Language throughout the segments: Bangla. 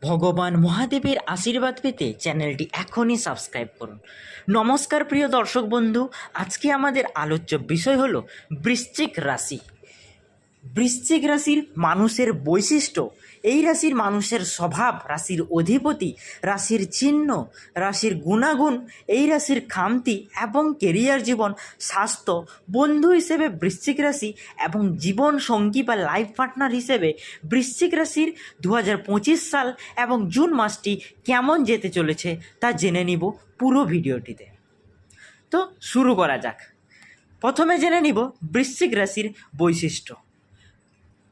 ভগবান মহাদেবের আশীর্বাদ পেতে চ্যানেলটি এখনই সাবস্ক্রাইব করুন। নমস্কার প্রিয় দর্শক বন্ধু, আজকে আমাদের আলোচ্য বিষয় হলো বৃশ্চিক রাশি। বৃশ্চিক রাশির মানুষের বৈশিষ্ট্য, এই রাশির মানুষের স্বভাব, রাশির অধিপতি, রাশির চিহ্ন, রাশির গুণাগুণ, এই রাশির খামতি এবং কেরিয়ার জীবন, স্বাস্থ্য, বন্ধু হিসেবে বৃশ্চিক রাশি এবং জীবন সঙ্গী বা লাইফ পার্টনার হিসেবে বৃশ্চিক রাশির 2025 সাল এবং জুন মাসটি কেমন যেতে চলেছে তা জেনে নিব পুরো ভিডিওটিতে। তো শুরু করা যাক। প্রথমে জেনে নিব বৃশ্চিক রাশির বৈশিষ্ট্য।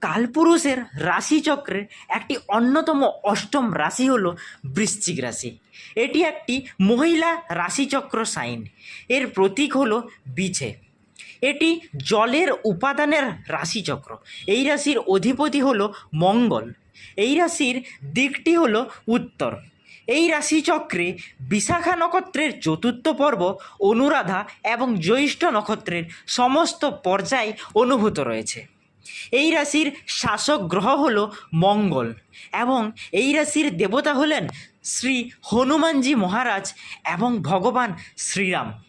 কালপুরুষের রাশিচক্রের একটি অন্যতম অষ্টম রাশি হল বৃশ্চিক রাশি। এটি একটি মহিলা রাশিচক্র সাইন। এর প্রতীক হলো বিছে। এটি জলের উপাদানের রাশিচক্র। এই রাশির অধিপতি হলো মঙ্গল। এই রাশির দিকটি হলো উত্তর। এই রাশিচক্রে বিশাখা নক্ষত্রের চতুর্থ পর্ব, অনুরাধা এবং জ্যৈষ্ঠ নক্ষত্রের সমস্ত পর্যায় অনুভূত রয়েছে। এই রাশির শাসক গ্রহ হল মঙ্গল এবং এই রাশির দেবতা হলেন শ্রী হনুমানজি মহারাজ এবং ভগবান শ্রীরাম।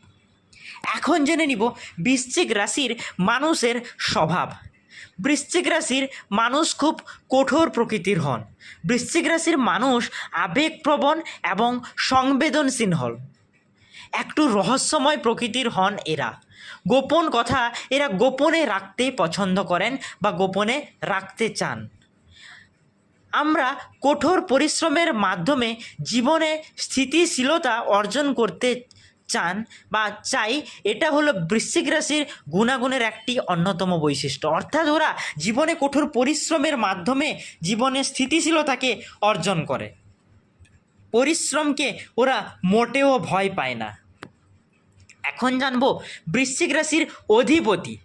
এখন জেনে নিব বৃশ্চিক রাশির মানুষের স্বভাব। বৃশ্চিক রাশির মানুষ খুব কঠোর প্রকৃতির হন। বৃশ্চিক রাশির মানুষ আবেগপ্রবণ এবং সংবেদনশীল হন। একটু রহস্যময় প্রকৃতির হন এরা। গোপন কথা এরা গোপনে রাখতে পছন্দ করেন বা গোপনে রাখতে চান। আমরা কঠোর পরিশ্রমের মাধ্যমে জীবনে স্থিতিশীলতা অর্জন করতে চান বা চাই, এটা হলো বৃশ্চিক রাশির গুণাগুণের একটি অন্যতম বৈশিষ্ট্য। অর্থাৎ ওরা জীবনে কঠোর পরিশ্রমের মাধ্যমে জীবনে স্থিতিশীলতাকে অর্জন করে। পরিশ্রমকে ওরা মোটেও ভয় পায় না। এখন জানবো বৃশ্চিক রাশির অধিপতি।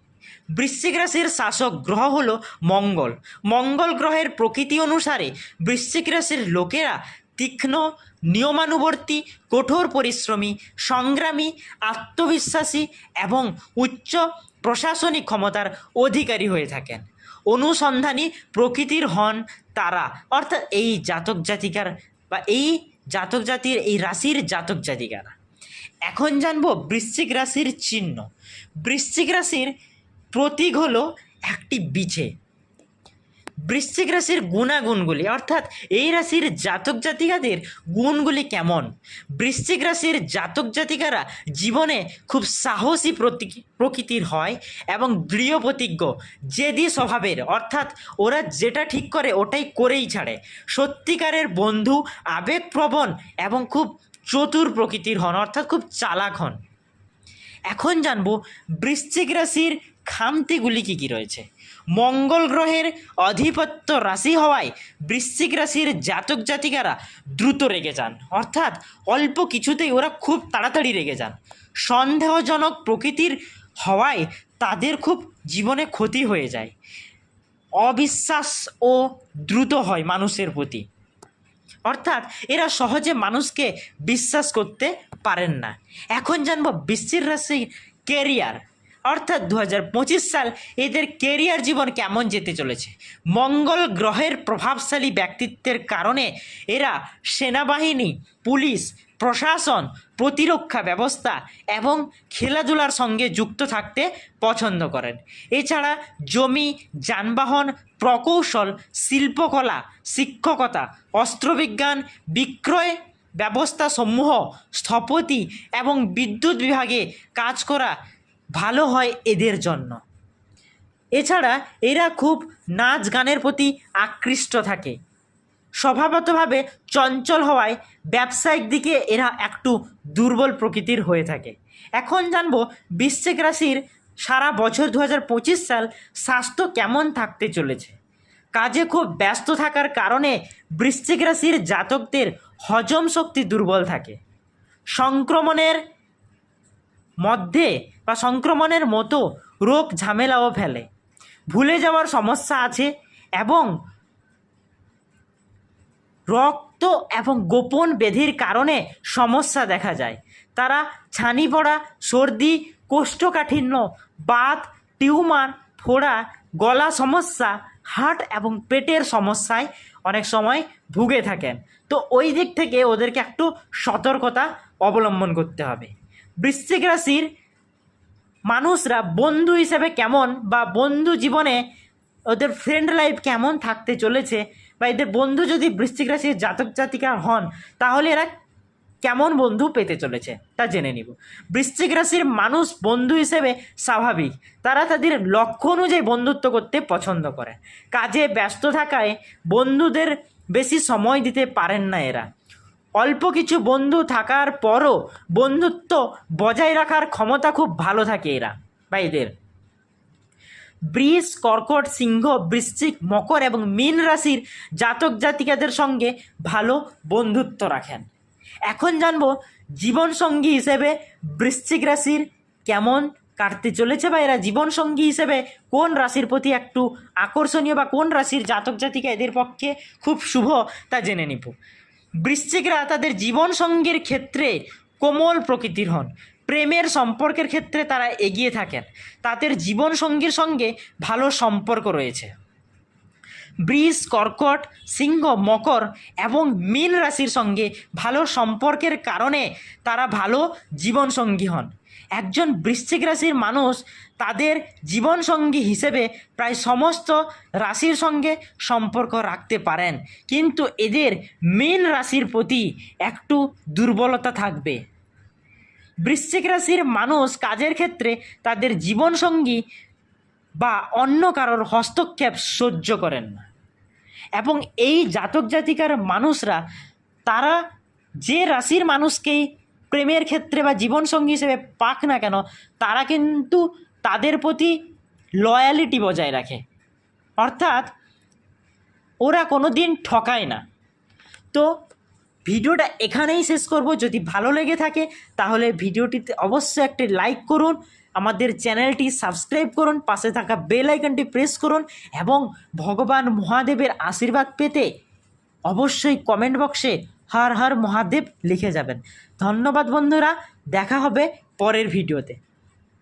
বৃশ্চিক রাশির শাসক গ্রহ হলো মঙ্গল। মঙ্গল গ্রহের প্রকৃতি অনুসারে বৃশ্চিক রাশির লোকেরা তীক্ষ্ণ, নিয়মানুবর্তী, কঠোর পরিশ্রমী, সংগ্রামী, আত্মবিশ্বাসী এবং উচ্চ প্রশাসনিক ক্ষমতার অধিকারী হয়ে থাকেন। অনুসন্ধানী প্রকৃতির হন তারা। অর্থাৎ এই জাতক জাতিকার বা এই জাতক জাতির এই রাশির জাতক জাতিকারা। এখন জানবো বৃশ্চিক রাশির চিহ্ন। বৃশ্চিক রাশির প্রতীক হলো একটি বিছে। বৃশ্চিক রাশির গুণাগুণগুলি, অর্থাৎ এই রাশির জাতক জাতিকাদের গুণগুলি কেমন। বৃশ্চিক রাশির জাতক জাতিকারা জীবনে খুব সাহসী প্রকৃতির হয় এবং দৃঢ় প্রতিজ্ঞ, জেদি স্বভাবের। অর্থাৎ ওরা যেটা ঠিক করে ওটাই করেই ছাড়ে। সত্যিকারের বন্ধু, আবেগপ্রবণ এবং খুব চতুর প্রকৃতির হন, অর্থাৎ খুব চালাক হন। এখন জানবো বৃশ্চিক রাশির খামতিগুলি কী কী রয়েছে। মঙ্গল গ্রহের আধিপত্য রাশি হওয়ায় বৃশ্চিক রাশির জাতক জাতিকারা দ্রুত রেগে যান। অর্থাৎ অল্প কিছুতেই ওরা খুব তাড়াতাড়ি রেগে যান। সন্দেহজনক প্রকৃতির হওয়ায় তাদের খুব জীবনে ক্ষতি হয়ে যায়। অবিশ্বাস ও দ্রুত হয় মানুষের প্রতি। অর্থাৎ এরা সহজে মানুষকে বিশ্বাস করতে পারেন না। এখন জানবো বৃশ্চিক রাশির কেরিয়ার। অর্থাৎ 2025 সাল এদের কেরিয়ার জীবন কেমন যেতে চলেছে। মঙ্গল গ্রহের প্রভাবশালী ব্যক্তিত্বের কারণে এরা সেনাবাহিনী, পুলিশ, প্রশাসন, প্রতিরক্ষা ব্যবস্থা এবং খেলাধুলার সঙ্গে যুক্ত থাকতে পছন্দ করেন। এছাড়া জমি, যানবাহন, প্রকৌশল, শিল্পকলা, শিক্ষকতা, অস্ত্রবিজ্ঞান, বিক্রয় ব্যবস্থা সমূহ, স্থপতি এবং বিদ্যুৎ বিভাগে কাজ করা ভালো হয় এদের জন্য। এছাড়া এরা খুব নাচ গানের প্রতি আকৃষ্ট থাকে। স্বভাবতভাবে চঞ্চল হওয়ায় ব্যবসায়িক দিকে এরা একটু দুর্বল প্রকৃতির হয়ে থাকে। এখন জানবো বৃশ্চিক রাশির সারা বছর 2025 সাল স্বাস্থ্য কেমন থাকতে চলেছে। কাজে খুব ব্যস্ত থাকার কারণে বৃশ্চিক রাশির জাতকদের হজম শক্তি দুর্বল থাকে। সংক্রমণের মতো রোগ ঝামেলাও ফেলে। ভুলে যাওয়ার সমস্যা আছে এবং রক্ত এবং গোপন ব্যাধির কারণে সমস্যা দেখা যায়। তারা ছানি পড়া, সর্দি, কোষ্ঠকাঠিন্য, বাত, টিউমার, ফোড়া, গলা সমস্যা, হার্ট এবং পেটের সমস্যায় অনেক সময় ভুগে থাকেন। তো ওই দিক থেকে ওদেরকে একটু সতর্কতা অবলম্বন করতে হবে। বৃশ্চিক রাশির মানুষরা বন্ধু হিসেবে কেমন, বা বন্ধু জীবনে ওদের ফ্রেন্ড লাইফ কেমন থাকতে চলেছে, বা এদের বন্ধু যদি বৃশ্চিক রাশির জাতক জাতিকার হন তাহলে এরা কেমন বন্ধু পেতে চলেছে তা জেনে নিব। বৃশ্চিক রাশির মানুষ বন্ধু হিসেবে স্বাভাবিক, তারা তাদের লক্ষ্য অনুযায়ী বন্ধুত্ব করতে পছন্দ করে। কাজে ব্যস্ত থাকায় বন্ধুদের বেশি সময় দিতে পারেন না এরা। অল্প কিছু বন্ধু থাকার পরও বন্ধুত্ব বজায় রাখার ক্ষমতা খুব ভালো থাকে এরা বা এদের। বৃষ, কর্কট, সিংহ, বৃশ্চিক, মকর এবং মীন রাশির জাতক জাতিকাদের সঙ্গে ভালো বন্ধুত্ব রাখেন। এখন জানবো জীবনসঙ্গী হিসেবে বৃশ্চিক রাশির কেমন কাটতে চলেছে, বা এরা জীবনসঙ্গী হিসেবে কোন রাশির প্রতি একটু আকর্ষণীয়, বা কোন রাশির জাতক জাতিকা এদের পক্ষে খুব শুভ তা জেনে নিব। বৃশ্চিকরা তাদের জীবনসঙ্গীর ক্ষেত্রে কোমল প্রকৃতির হন। প্রেমের সম্পর্কের ক্ষেত্রে তারা এগিয়ে থাকেন, তাদের জীবনসঙ্গীর সঙ্গে ভালো সম্পর্ক রয়েছে। বৃষ, কর্কট, সিংহ, মকর এবং মীন রাশির সঙ্গে ভালো সম্পর্কের কারণে তারা ভালো জীবনসঙ্গী হন। একজন বৃশ্চিক রাশির মানুষ তাদের জীবনসঙ্গী হিসেবে প্রায় সমস্ত রাশির সঙ্গে সম্পর্ক রাখতে পারেন, কিন্তু এদের মীন রাশির প্রতি একটু দুর্বলতা থাকবে। বৃশ্চিক রাশির মানুষ কাজের ক্ষেত্রে তাদের জীবনসঙ্গী বা অন্য কারোর হস্তক্ষেপ সহ্য করেন না, এবং এই জাতক জাতিকার মানুষরা তারা যে রাশির মানুষকেই প্রেমের ক্ষেত্রে বা জীবনসঙ্গী হিসেবে পাক না কেন, তারা কিন্তু তাদের প্রতি লয়ালিটি বজায় রাখে, অর্থাৎ ওরা কোনো দিন ঠকায় না। তো ভিডিওটা এখানেই শেষ করব। যদি ভালো লেগে থাকে তাহলে ভিডিওটিতে অবশ্যই একটি লাইক করুন, আমাদের চ্যানেলটি সাবস্ক্রাইব করুন, পাশে থাকা বেল আইকনটি প্রেস করুন, এবং ভগবান মহাদেবের আশীর্বাদ পেতে অবশ্যই কমেন্ট বক্সে হর হর মহাদেব লিখে যাবেন। ধন্যবাদ বন্ধুরা, দেখা হবে পরের ভিডিওতে।